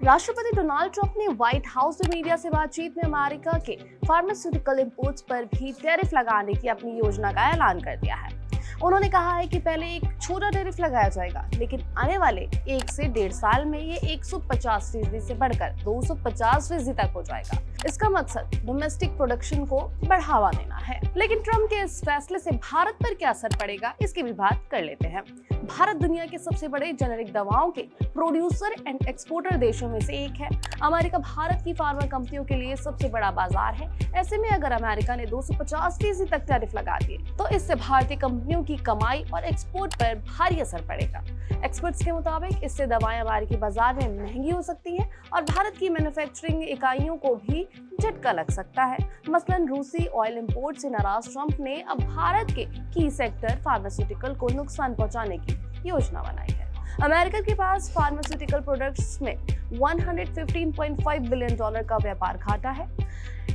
राष्ट्रपति Donald Trump ने white house में मीडिया से बातचीत में अमेरिका के फार्मास्यूटिकल इंपोर्ट्स पर भी टैरिफ लगाने की अपनी योजना का ऐलान कर दिया है। उन्होंने कहा है कि पहले एक छोटा टैरिफ लगाया जाएगा, लेकिन आने वाले 1 से 1.5 साल में ये 150% से बढ़कर 250% तक हो जाएगा। इसका मकसद डोमेस्टिक प्रोडक्शन को बढ़ावा देना है। लेकिन ट्रंप के इस फैसले से भारत पर क्या असर पड़ेगा, इसकी भी बात कर लेते हैं। भारत दुनिया के सबसे बड़े जेनेरिक दवाओं के प्रोड्यूसर एंड एक्सपोर्टर देशों में से एक है। अमेरिका भारत की फार्मा कंपनियों के लिए सबसे बड़ा बाजार है। ऐसे में अगर अमेरिका ने 250% तक टैरिफ लगा दिए तो इससे भारतीय कंपनियों की कमाई और एक्सपोर्ट पर भारी असर पड़ेगा। एक्सपर्ट्स के मुताबिक इससे दवाएं अमेरिकी बाजार में महंगी हो सकती हैं और भारत की मैन्युफैक्चरिंग इकाइयों को भी झटका लग सकता है। मसलन रूसी ऑयल इंपोर्ट से नाराज ट्रंप ने अब भारत के की सेक्टर फार्मास्यूटिकल को नुकसान पहुंचाने की योजना बनाई है। अमेरिका के पास फार्मास्यूटिकल प्रोडक्ट्स में $115.5 बिलियन का व्यापार घाटा है।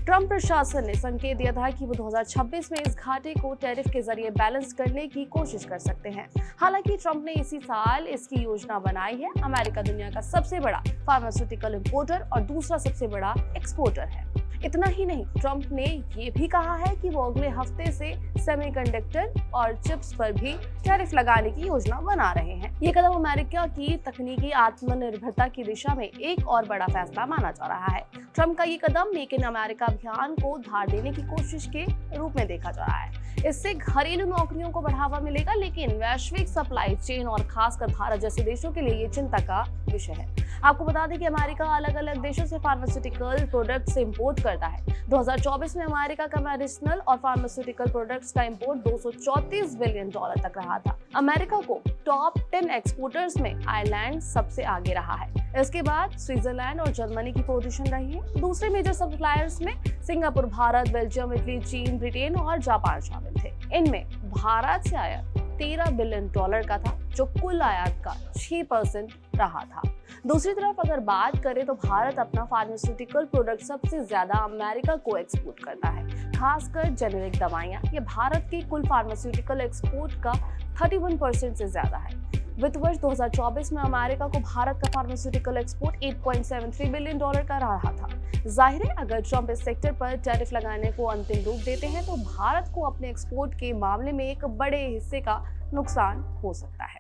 ट्रंप प्रशासन ने संकेत दिया था कि वो 2026 में इस घाटे को टैरिफ के जरिए बैलेंस करने की कोशिश कर सकते हैं। हालांकि ट्रंप ने इसी साल इसकी योजना बनाई है। अमेरिका दुनिया का सबसे बड़ा फार्मास्यूटिकल इंपोर्टर और दूसरा सबसे बड़ा एक्सपोर्टर है। इतना ही नहीं, ट्रंप ने ये भी कहा है कि वो अगले हफ्ते से सेमीकंडक्टर और चिप्स पर भी टैरिफ लगाने की योजना बना रहे हैं। ये कदम अमेरिका की तकनीकी आत्मनिर्भरता की दिशा में एक और बड़ा फैसला माना जा रहा है। ट्रंप का ये कदम मेक इन अमेरिका अभियान को धार देने की कोशिश के रूप में देखा जा रहा है। इससे घरेलू नौकरियों को बढ़ावा मिलेगा, लेकिन वैश्विक सप्लाई चेन और खासकर भारत जैसे देशों के लिए ये चिंता का विषय है। आपको बता दें कि अमेरिका अलग अलग देशों से फार्मास्यूटिकल प्रोडक्ट्स इंपोर्ट करता है। 2024 में अमेरिका का मेडिसिनल और फार्मास्यूटिकल प्रोडक्ट्स का इंपोर्ट $234 बिलियन तक रहा था। अमेरिका को टॉप 10 एक्सपोर्टर्स में आयरलैंड सबसे आगे रहा है। इसके बाद स्विट्जरलैंड और जर्मनी की पोजीशन रही है। दूसरे मेजर सप्लायर्स में सिंगापुर, भारत, बेल्जियम, इटली, चीन, ब्रिटेन और जापान शामिल थे। इनमें भारत से आयात $13 बिलियन का था, जो कुल आयात का 6% रहा था। दूसरी तरफ अगर बात करें तो भारत अपना फार्मास्यूटिकल प्रोडक्ट सबसे ज्यादा अमेरिका को एक्सपोर्ट करता है, खासकर जेनेरिक दवाइयां। ये भारत के कुल फार्मास्यूटिकल एक्सपोर्ट का 31% से ज्यादा है। वित्त वर्ष 2024 में अमेरिका को भारत का फार्मास्यूटिकल एक्सपोर्ट $8.73 बिलियन का रहा था। जाहिर है, अगर ट्रंप इस सेक्टर पर टैरिफ लगाने को अंतिम रूप देते हैं तो भारत को अपने एक्सपोर्ट के मामले में एक बड़े हिस्से का नुकसान हो सकता है।